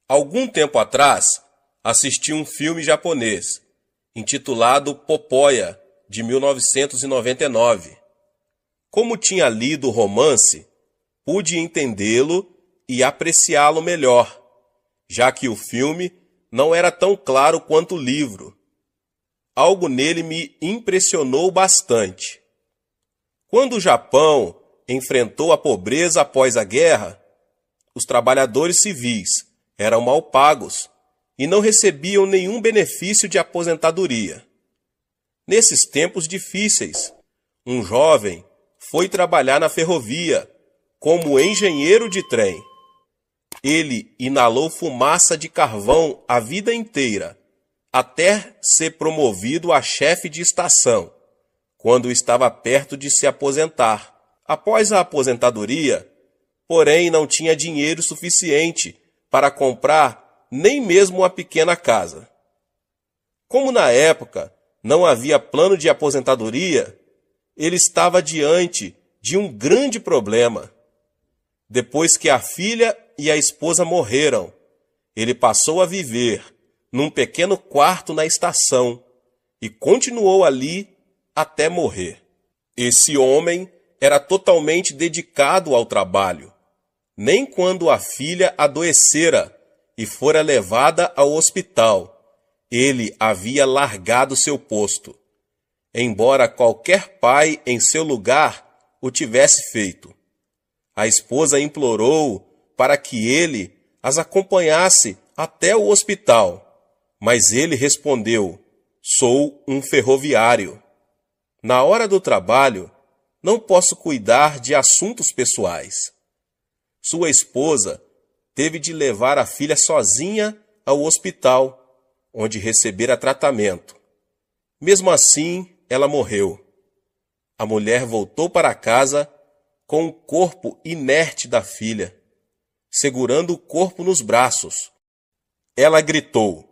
Algum tempo atrás, assisti um filme japonês, intitulado Popoya, de 1999. Como tinha lido o romance, pude entendê-lo e apreciá-lo melhor, já que o filme não era tão claro quanto o livro. Algo nele me impressionou bastante. Quando o Japão enfrentou a pobreza após a guerra, os trabalhadores civis eram mal pagos e não recebiam nenhum benefício de aposentadoria. Nesses tempos difíceis, um jovem foi trabalhar na ferrovia como engenheiro de trem. Ele inalou fumaça de carvão a vida inteira, até ser promovido a chefe de estação, quando estava perto de se aposentar. Após a aposentadoria, porém, não tinha dinheiro suficiente para comprar nem mesmo uma pequena casa. Como na época não havia plano de aposentadoria, ele estava diante de um grande problema. Depois que a filha e a esposa morreram, ele passou a viver num pequeno quarto na estação e continuou ali até morrer. Esse homem era totalmente dedicado ao trabalho. Nem quando a filha adoecera e fora levada ao hospital, ele havia largado seu posto, embora qualquer pai em seu lugar o tivesse feito. A esposa implorou para que ele as acompanhasse até o hospital, mas ele respondeu: "Sou um ferroviário. Na hora do trabalho, não posso cuidar de assuntos pessoais." Sua esposa teve de levar a filha sozinha ao hospital, onde recebera tratamento. Mesmo assim, ela morreu. A mulher voltou para casa com o corpo inerte da filha, segurando o corpo nos braços. Ela gritou: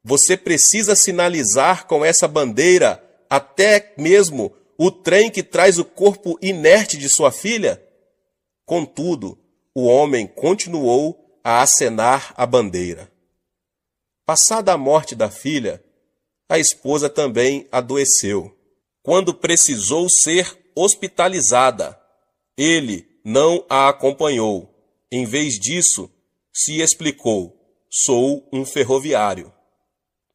"Você precisa sinalizar com essa bandeira até mesmo o trem que traz o corpo inerte de sua filha?" Contudo, o homem continuou a acenar a bandeira. Passada a morte da filha, a esposa também adoeceu. Quando precisou ser hospitalizada, ele não a acompanhou. Em vez disso, se explicou: "Sou um ferroviário.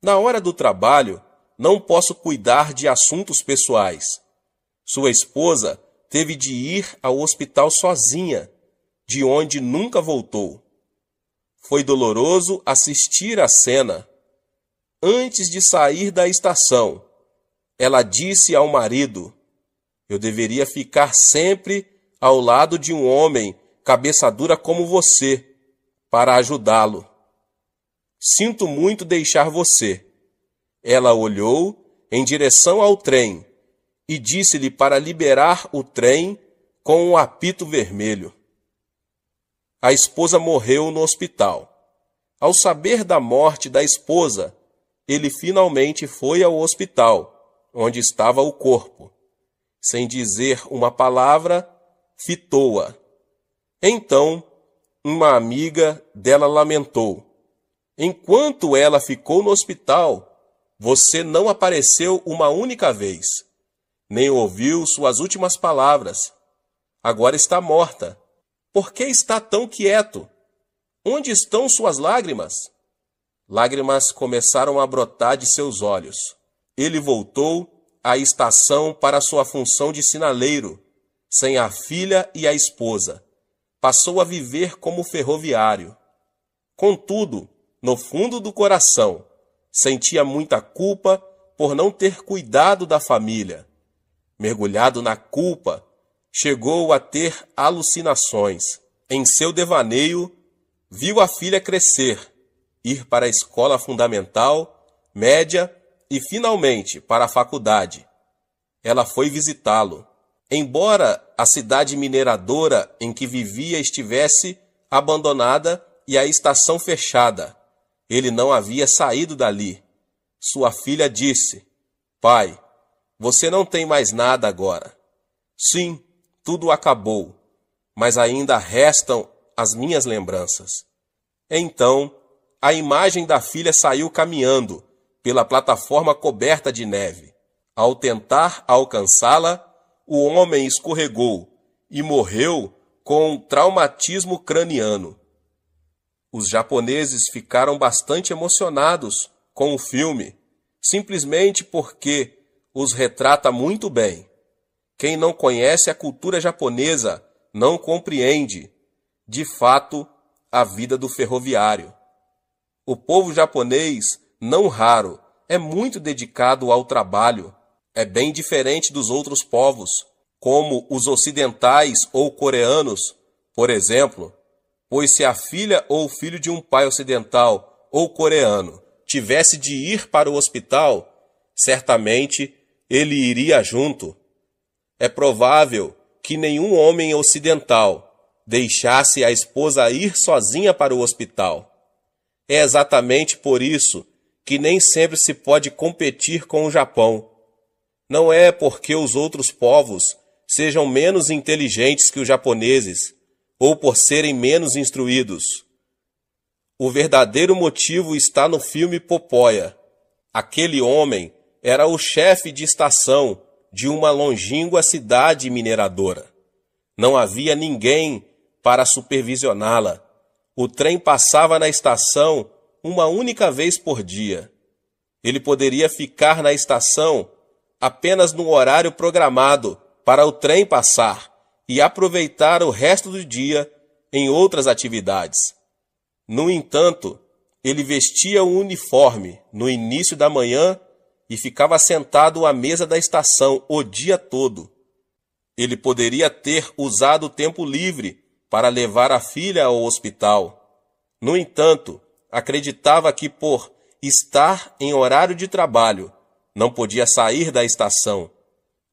Na hora do trabalho, não posso cuidar de assuntos pessoais." Sua esposa teve de ir ao hospital sozinha, de onde nunca voltou. Foi doloroso assistir à cena. Antes de sair da estação, ela disse ao marido: "Eu deveria ficar sempre ao lado de um homem cabeça dura como você, para ajudá-lo. Sinto muito deixar você." Ela olhou em direção ao trem e disse-lhe para liberar o trem com um apito vermelho. A esposa morreu no hospital. Ao saber da morte da esposa, ele finalmente foi ao hospital, onde estava o corpo. Sem dizer uma palavra, fitou-a. Então, uma amiga dela lamentou: "Enquanto ela ficou no hospital, você não apareceu uma única vez, nem ouviu suas últimas palavras. Agora está morta. Por que está tão quieto? Onde estão suas lágrimas?" Lágrimas começaram a brotar de seus olhos. Ele voltou à estação para sua função de sinaleiro, sem a filha e a esposa. Passou a viver como ferroviário. Contudo, no fundo do coração, sentia muita culpa por não ter cuidado da família. Mergulhado na culpa, chegou a ter alucinações. Em seu devaneio, viu a filha crescer, ir para a escola fundamental, média e finalmente para a faculdade. Ela foi visitá-lo. Embora a cidade mineradora em que vivia estivesse abandonada e a estação fechada, ele não havia saído dali. Sua filha disse: "Pai, você não tem mais nada agora." "Sim, tudo acabou, mas ainda restam as minhas lembranças." Então, a imagem da filha saiu caminhando pela plataforma coberta de neve. Ao tentar alcançá-la, o homem escorregou e morreu com traumatismo craniano. Os japoneses ficaram bastante emocionados com o filme, simplesmente porque os retrata muito bem. Quem não conhece a cultura japonesa não compreende, de fato, a vida do ferroviário. O povo japonês, não raro, é muito dedicado ao trabalho. É bem diferente dos outros povos, como os ocidentais ou coreanos, por exemplo, pois se a filha ou o filho de um pai ocidental ou coreano tivesse de ir para o hospital, certamente ele iria junto. É provável que nenhum homem ocidental deixasse a esposa ir sozinha para o hospital. É exatamente por isso que nem sempre se pode competir com o Japão. Não é porque os outros povos sejam menos inteligentes que os japoneses, ou por serem menos instruídos. O verdadeiro motivo está no filme Popóia. Aquele homem era o chefe de estação de uma longínqua cidade mineradora. Não havia ninguém para supervisioná-la. O trem passava na estação uma única vez por dia. Ele poderia ficar na estação apenas no horário programado para o trem passar e aproveitar o resto do dia em outras atividades. No entanto, ele vestia o uniforme no início da manhã e ficava sentado à mesa da estação o dia todo. Ele poderia ter usado o tempo livre para levar a filha ao hospital. No entanto, acreditava que por estar em horário de trabalho, não podia sair da estação.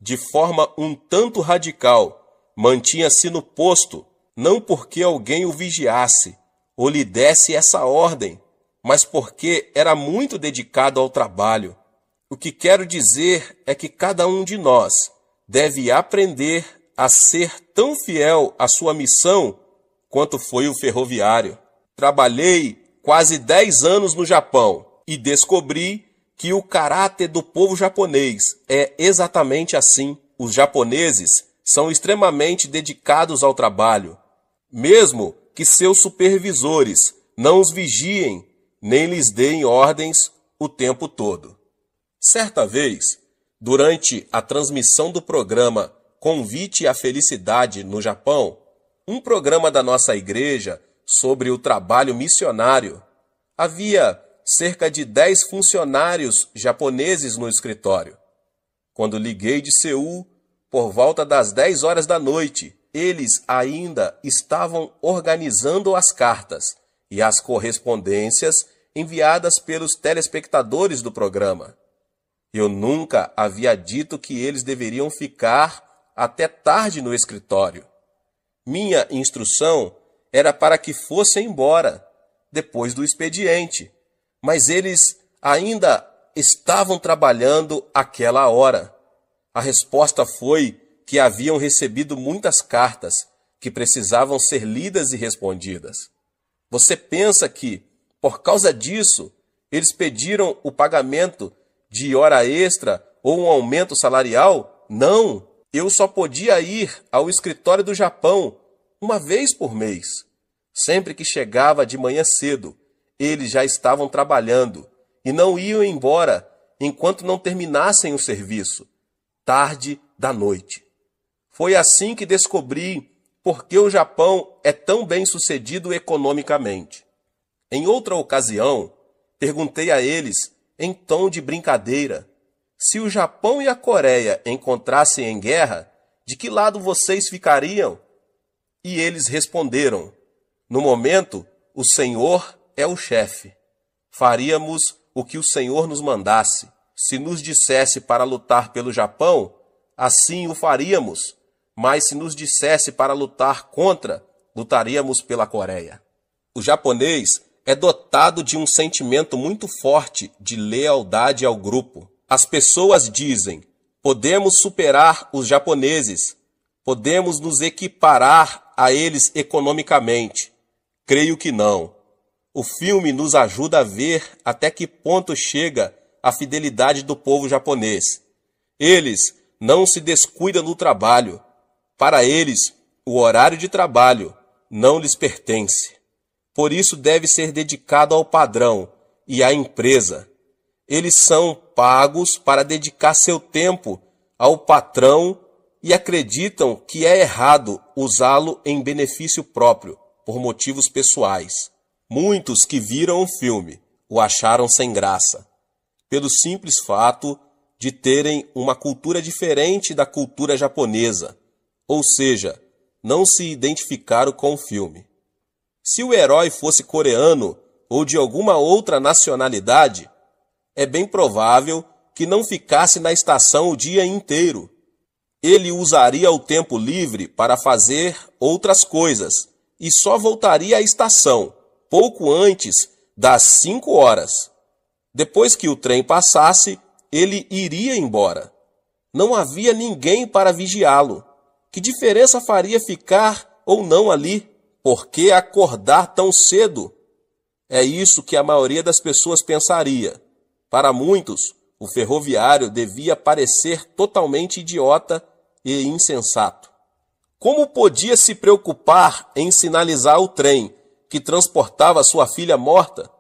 De forma um tanto radical, mantinha-se no posto, não porque alguém o vigiasse ou lhe desse essa ordem, mas porque era muito dedicado ao trabalho. O que quero dizer é que cada um de nós deve aprender a ser tão fiel à sua missão quanto foi o ferroviário. Trabalhei quase 10 anos no Japão e descobri que o caráter do povo japonês é exatamente assim. Os japoneses são extremamente dedicados ao trabalho, mesmo que seus supervisores não os vigiem nem lhes deem ordens o tempo todo. Certa vez, durante a transmissão do programa Convite à Felicidade no Japão, um programa da nossa igreja sobre o trabalho missionário, havia cerca de 10 funcionários japoneses no escritório. Quando liguei de Seul, por volta das 10 horas da noite, eles ainda estavam organizando as cartas e as correspondências enviadas pelos telespectadores do programa. Eu nunca havia dito que eles deveriam ficar até tarde no escritório. Minha instrução era para que fossem embora, depois do expediente, mas eles ainda estavam trabalhando àquela hora. A resposta foi que haviam recebido muitas cartas que precisavam ser lidas e respondidas. Você pensa que, por causa disso, eles pediram o pagamento de hora extra ou um aumento salarial? Não, eu só podia ir ao escritório do Japão uma vez por mês. Sempre que chegava de manhã cedo, eles já estavam trabalhando e não iam embora enquanto não terminassem o serviço, tarde da noite. Foi assim que descobri por que o Japão é tão bem sucedido economicamente. Em outra ocasião, perguntei a eles, em tom de brincadeira, se o Japão e a Coreia encontrassem em guerra, de que lado vocês ficariam? E eles responderam, no momento, o Senhor é o chefe. Faríamos o que o Senhor nos mandasse. Se nos dissesse para lutar pelo Japão, assim o faríamos. Mas se nos dissesse para lutar contra, lutaríamos pela Coreia. O japonês é dotado de um sentimento muito forte de lealdade ao grupo. As pessoas dizem, podemos superar os japoneses, podemos nos equiparar a eles economicamente. Creio que não. O filme nos ajuda a ver até que ponto chega a fidelidade do povo japonês. Eles não se descuidam no trabalho. Para eles, o horário de trabalho não lhes pertence. Por isso deve ser dedicado ao padrão e à empresa. Eles são pagos para dedicar seu tempo ao patrão e acreditam que é errado usá-lo em benefício próprio, por motivos pessoais. Muitos que viram o filme o acharam sem graça, pelo simples fato de terem uma cultura diferente da cultura japonesa, ou seja, não se identificaram com o filme. Se o herói fosse coreano ou de alguma outra nacionalidade, é bem provável que não ficasse na estação o dia inteiro. Ele usaria o tempo livre para fazer outras coisas e só voltaria à estação pouco antes das 5 horas. Depois que o trem passasse, ele iria embora. Não havia ninguém para vigiá-lo. Que diferença faria ficar ou não ali? Por que acordar tão cedo? É isso que a maioria das pessoas pensaria. Para muitos, o ferroviário devia parecer totalmente idiota e insensato. Como podia se preocupar em sinalizar o trem que transportava sua filha morta?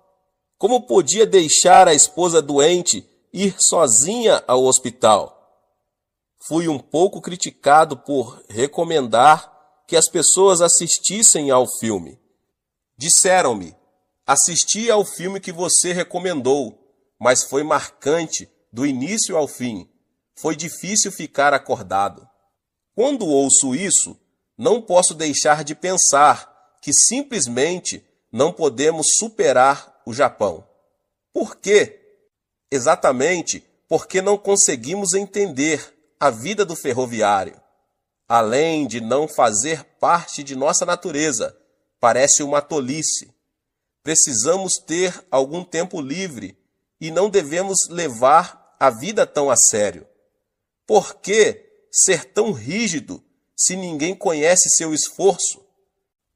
Como podia deixar a esposa doente ir sozinha ao hospital? Fui um pouco criticado por recomendar que as pessoas assistissem ao filme. Disseram-me: assisti ao filme que você recomendou, mas foi marcante do início ao fim. Foi difícil ficar acordado. Quando ouço isso, não posso deixar de pensar que simplesmente não podemos superar o Japão. Por quê? Exatamente porque não conseguimos entender a vida do ferroviário. Além de não fazer parte de nossa natureza, parece uma tolice. Precisamos ter algum tempo livre e não devemos levar a vida tão a sério. Por que ser tão rígido se ninguém conhece seu esforço?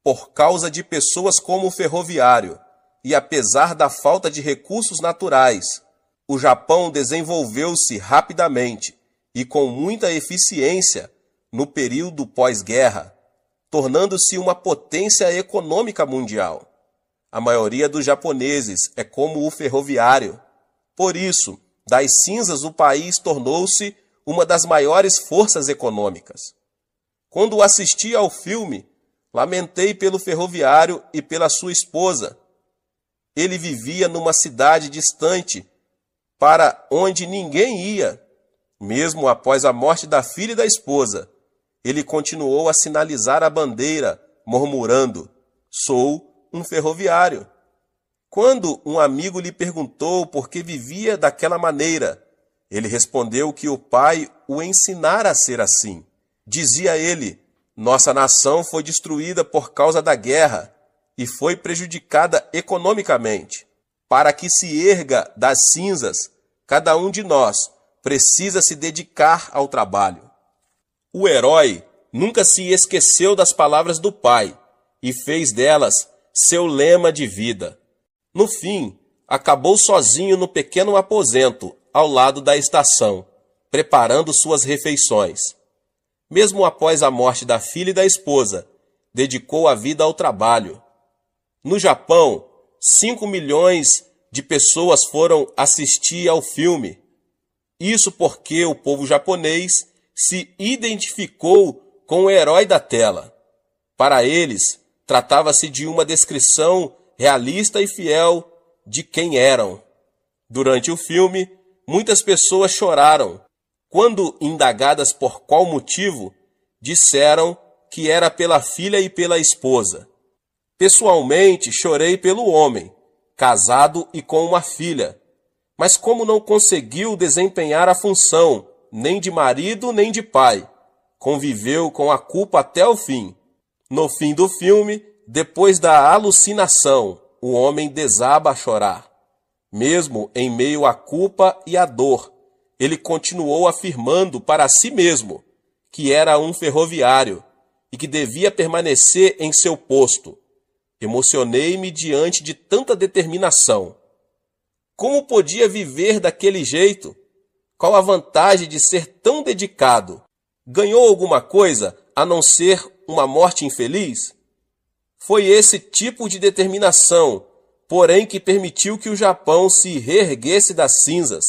Por causa de pessoas como o ferroviário, e apesar da falta de recursos naturais, o Japão desenvolveu-se rapidamente e com muita eficiência no período pós-guerra, tornando-se uma potência econômica mundial. A maioria dos japoneses é como o ferroviário. Por isso, das cinzas o país tornou-se uma das maiores forças econômicas. Quando assisti ao filme, lamentei pelo ferroviário e pela sua esposa. Ele vivia numa cidade distante, para onde ninguém ia. Mesmo após a morte da filha e da esposa, ele continuou a sinalizar a bandeira, murmurando: "Sou um ferroviário." Quando um amigo lhe perguntou por que vivia daquela maneira, ele respondeu que o pai o ensinara a ser assim. Dizia ele: "Nossa nação foi destruída por causa da guerra e foi prejudicada economicamente. Para que se erga das cinzas, cada um de nós precisa se dedicar ao trabalho." O herói nunca se esqueceu das palavras do pai e fez delas seu lema de vida. No fim, acabou sozinho no pequeno aposento ao lado da estação, preparando suas refeições. Mesmo após a morte da filha e da esposa, dedicou a vida ao trabalho. No Japão, 5 milhões de pessoas foram assistir ao filme. Isso porque o povo japonês se identificou com o herói da tela. Para eles, tratava-se de uma descrição realista e fiel de quem eram. Durante o filme, muitas pessoas choraram. Quando indagadas por qual motivo, disseram que era pela filha e pela esposa. Pessoalmente, chorei pelo homem, casado e com uma filha, mas como não conseguiu desempenhar a função, nem de marido nem de pai, conviveu com a culpa até o fim. No fim do filme, depois da alucinação, o homem desaba a chorar. Mesmo em meio à culpa e à dor, ele continuou afirmando para si mesmo que era um ferroviário e que devia permanecer em seu posto. Emocionei-me diante de tanta determinação. Como podia viver daquele jeito? Qual a vantagem de ser tão dedicado? Ganhou alguma coisa a não ser uma morte infeliz? Foi esse tipo de determinação, porém, que permitiu que o Japão se reerguesse das cinzas.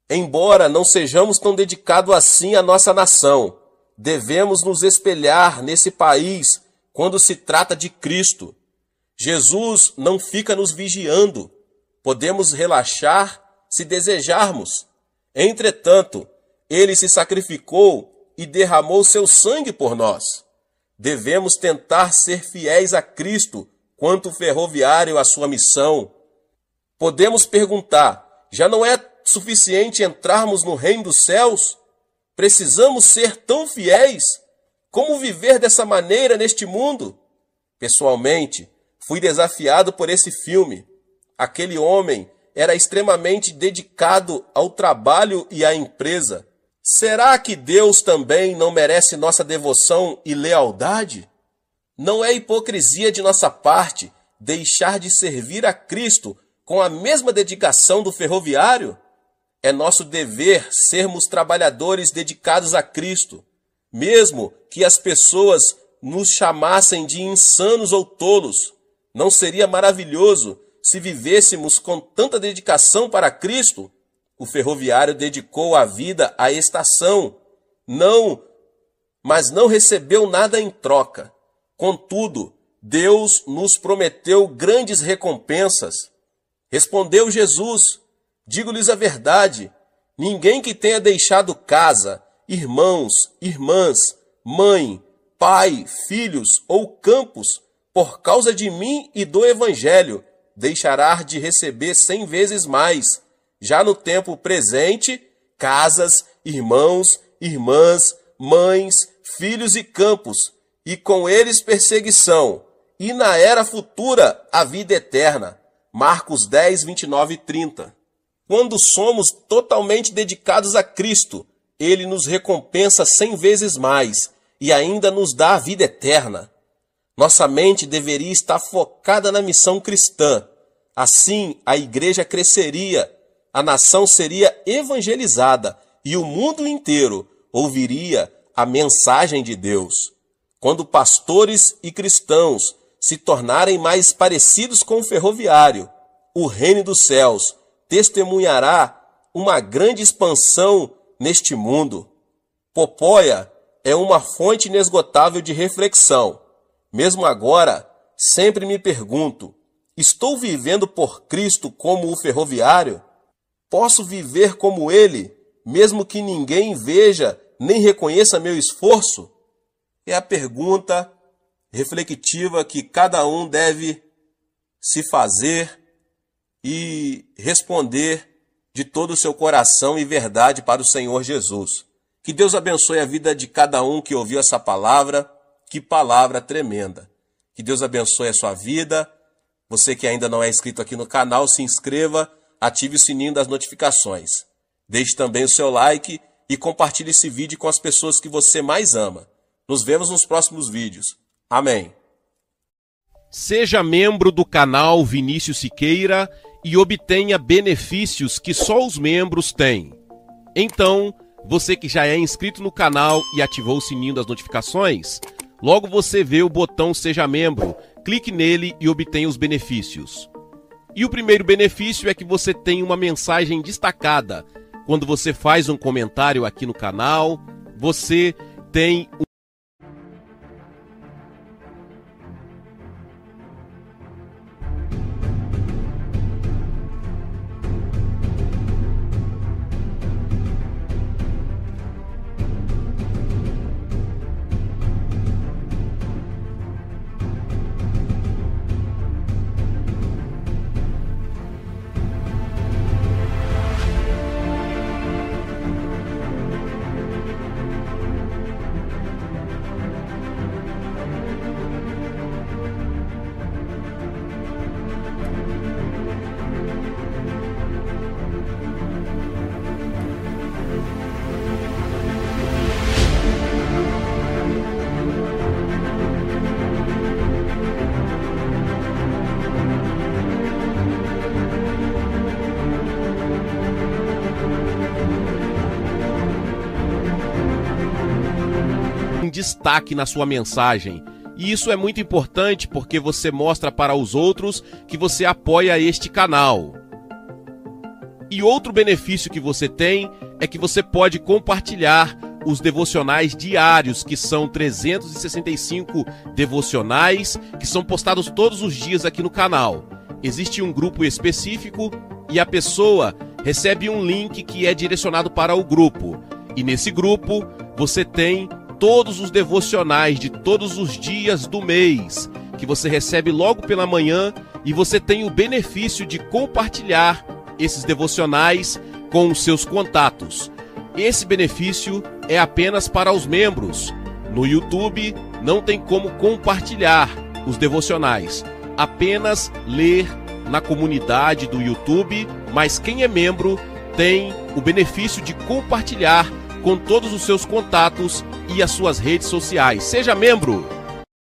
Embora não sejamos tão dedicados assim à nossa nação, devemos nos espelhar nesse país quando se trata de Cristo. Jesus não fica nos vigiando. Podemos relaxar se desejarmos. Entretanto, ele se sacrificou e derramou seu sangue por nós. Devemos tentar ser fiéis a Cristo quanto ferroviário à sua missão. Podemos perguntar, já não é suficiente entrarmos no reino dos céus? Precisamos ser tão fiéis? Como viver dessa maneira neste mundo? Pessoalmente, fui desafiado por esse filme. Aquele homem era extremamente dedicado ao trabalho e à empresa. Será que Deus também não merece nossa devoção e lealdade? Não é hipocrisia de nossa parte deixar de servir a Cristo com a mesma dedicação do ferroviário? É nosso dever sermos trabalhadores dedicados a Cristo, mesmo que as pessoas nos chamassem de insanos ou tolos. Não seria maravilhoso se vivêssemos com tanta dedicação para Cristo? O ferroviário dedicou a vida à estação, mas não recebeu nada em troca. Contudo, Deus nos prometeu grandes recompensas. Respondeu Jesus: digo-lhes a verdade, ninguém que tenha deixado casa, irmãos, irmãs, mãe, pai, filhos ou campos, por causa de mim e do Evangelho, deixará de receber 100 vezes mais, já no tempo presente, casas, irmãos, irmãs, mães, filhos e campos, e com eles perseguição, e na era futura a vida eterna. Marcos 10, 29 e 30. Quando somos totalmente dedicados a Cristo, Ele nos recompensa 100 vezes mais e ainda nos dá a vida eterna. Nossa mente deveria estar focada na missão cristã. Assim, a igreja cresceria, a nação seria evangelizada e o mundo inteiro ouviria a mensagem de Deus. Quando pastores e cristãos se tornarem mais parecidos com o ferroviário, o reino dos céus testemunhará uma grande expansão neste mundo. Popóia é uma fonte inesgotável de reflexão. Mesmo agora, sempre me pergunto, estou vivendo por Cristo como o ferroviário? Posso viver como ele, mesmo que ninguém veja nem reconheça meu esforço? É a pergunta reflexiva que cada um deve se fazer e responder de todo o seu coração e verdade para o Senhor Jesus. Que Deus abençoe a vida de cada um que ouviu essa palavra. Que palavra tremenda. Que Deus abençoe a sua vida. Você que ainda não é inscrito aqui no canal, se inscreva, ative o sininho das notificações. Deixe também o seu like e compartilhe esse vídeo com as pessoas que você mais ama. Nos vemos nos próximos vídeos. Amém. Seja membro do canal Vinícius Siqueira e obtenha benefícios que só os membros têm. Então, você que já é inscrito no canal e ativou o sininho das notificações, logo você vê o botão Seja Membro, clique nele e obtenha os benefícios. E o primeiro benefício é que você tem uma mensagem destacada. Quando você faz um comentário aqui no canal, você tem destaque na sua mensagem. E isso é muito importante porque você mostra para os outros que você apoia este canal. E outro benefício que você tem é que você pode compartilhar os devocionais diários, que são 365 devocionais, que são postados todos os dias aqui no canal. Existe um grupo específico e a pessoa recebe um link que é direcionado para o grupo. E nesse grupo você tem todos os devocionais de todos os dias do mês, que você recebe logo pela manhã, e você tem o benefício de compartilhar esses devocionais com os seus contatos. Esse benefício é apenas para os membros. No YouTube não tem como compartilhar os devocionais, apenas ler na comunidade do YouTube, mas quem é membro tem o benefício de compartilhar com todos os seus contatos e as suas redes sociais. Seja membro!